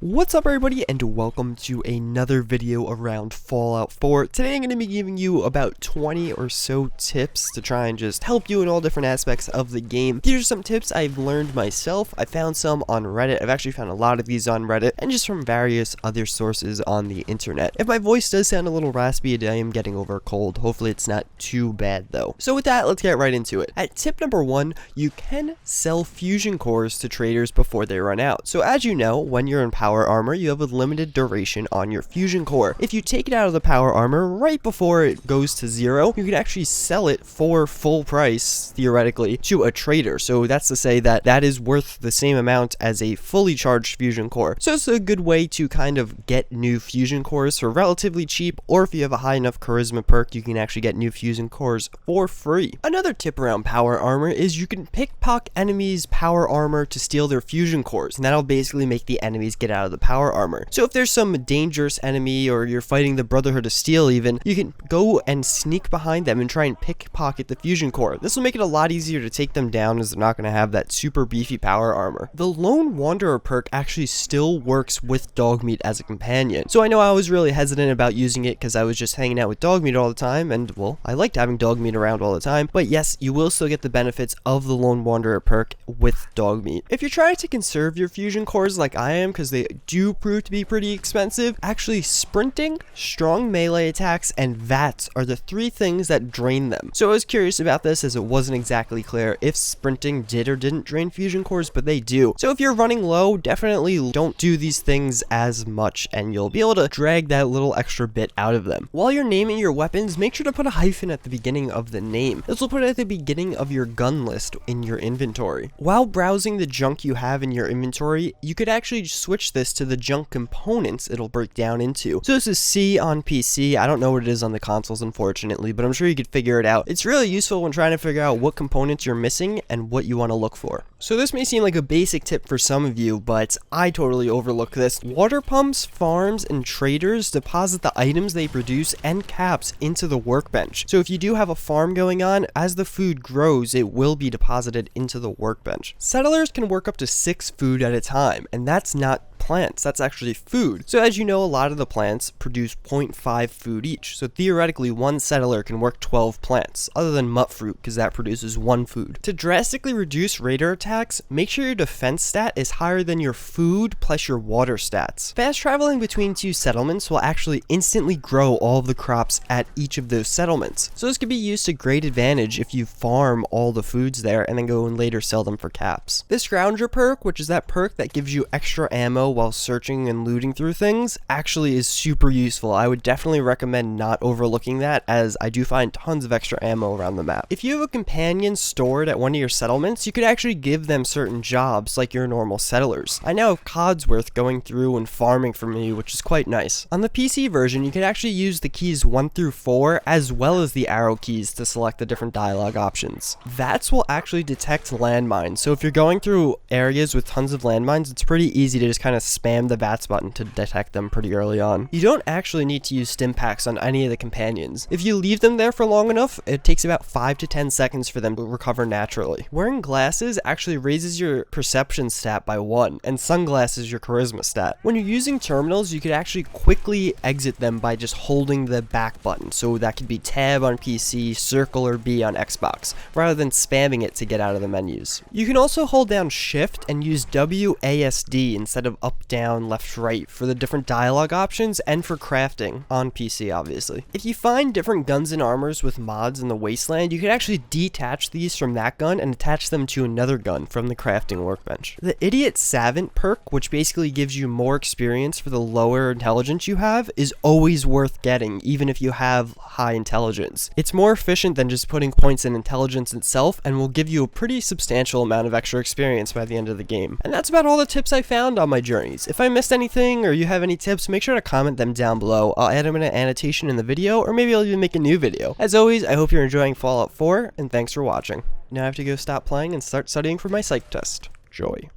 What's up everybody, and welcome to another video around Fallout 4. Today I'm going to be giving you about 20 or so tips to try and just help you in all different aspects of the game. These are some tips I've learned myself. I found some on Reddit. I've actually found a lot of these on Reddit and just from various other sources on the internet. If my voice does sound a little raspy, I am getting over a cold. Hopefully it's not too bad though. So with that, let's get right into it. At tip number 1, you can sell fusion cores to traders before they run out. So as you know, when you're in power armor, you have a limited duration on your fusion core. If you take it out of the power armor right before it goes to 0, you can actually sell it for full price, theoretically, to a trader. So that's to say that that is worth the same amount as a fully charged fusion core. So it's a good way to kind of get new fusion cores for relatively cheap, or if you have a high enough charisma perk, you can actually get new fusion cores for free. Another tip around power armor is you can pickpocket enemies' power armor to steal their fusion cores, and that'll basically make the enemies get out of the power armor. So if there's some dangerous enemy, or you're fighting the Brotherhood of Steel even, you can go and sneak behind them and try and pickpocket the fusion core. This will make it a lot easier to take them down, as they're not going to have that super beefy power armor. The Lone Wanderer perk actually still works with Dogmeat as a companion. So I know I was really hesitant about using it because I was just hanging out with Dogmeat all the time, and well, I liked having Dogmeat around all the time, but yes, you will still get the benefits of the Lone Wanderer perk with Dogmeat. If you're trying to conserve your fusion cores like I am, because they do prove to be pretty expensive, actually sprinting, strong melee attacks, and VATs are the 3 things that drain them. So I was curious about this, as it wasn't exactly clear if sprinting did or didn't drain fusion cores, but they do. So if you're running low, definitely don't do these things as much, and you'll be able to drag that little extra bit out of them. While you're naming your weapons, make sure to put a hyphen at the beginning of the name. This will put it at the beginning of your gun list in your inventory. While browsing the junk you have in your inventory, you could actually switch this to the junk components it'll break down into. So this is C on PC. I don't know what it is on the consoles, unfortunately, but I'm sure you could figure it out. It's really useful when trying to figure out what components you're missing and what you want to look for. So this may seem like a basic tip for some of you, but I totally overlook this. Water pumps, farms, and traders deposit the items they produce and caps into the workbench. So if you do have a farm going on, as the food grows, it will be deposited into the workbench. Settlers can work up to 6 food at a time, and that's not plants, that's actually food. So as you know, a lot of the plants produce 0.5 food each, so theoretically one settler can work 12 plants, other than mutt fruit, because that produces 1 food. To drastically reduce raider attacks, make sure your defense stat is higher than your food plus your water stats. Fast traveling between 2 settlements will actually instantly grow all of the crops at each of those settlements, so this could be used to great advantage if you farm all the foods there and then go and later sell them for caps. This Scrounger perk, which is that perk that gives you extra ammo while searching and looting through things, actually is super useful. I would definitely recommend not overlooking that, as I do find tons of extra ammo around the map. If you have a companion stored at one of your settlements, you could actually give them certain jobs like your normal settlers. I now have Codsworth going through and farming for me, which is quite nice. On the PC version, you can actually use the keys 1 through 4 as well as the arrow keys to select the different dialogue options. VATs will actually detect landmines, so if you're going through areas with tons of landmines, it's pretty easy to just kind of spam the VATS button to detect them pretty early on. You don't actually need to use stim packs on any of the companions. If you leave them there for long enough, it takes about 5 to 10 seconds for them to recover naturally. Wearing glasses actually raises your perception stat by 1, and sunglasses your charisma stat. When you're using terminals, you could actually quickly exit them by just holding the back button, so that could be tab on PC, circle, or B on Xbox, rather than spamming it to get out of the menus. You can also hold down shift and use WASD instead of up, down, left, right for the different dialogue options and for crafting on PC, obviously. If you find different guns and armors with mods in the wasteland, you can actually detach these from that gun and attach them to another gun from the crafting workbench. The Idiot Savant perk, which basically gives you more experience for the lower intelligence you have, is always worth getting, even if you have high intelligence. It's more efficient than just putting points in intelligence itself, and will give you a pretty substantial amount of extra experience by the end of the game. And that's about all the tips I found on my journeys. If I missed anything or you have any tips, make sure to comment them down below. I'll add them in an annotation in the video, or maybe I'll even make a new video. As always, I hope you're enjoying Fallout 4, and thanks for watching. Now I have to go stop playing and start studying for my psych test. Joy.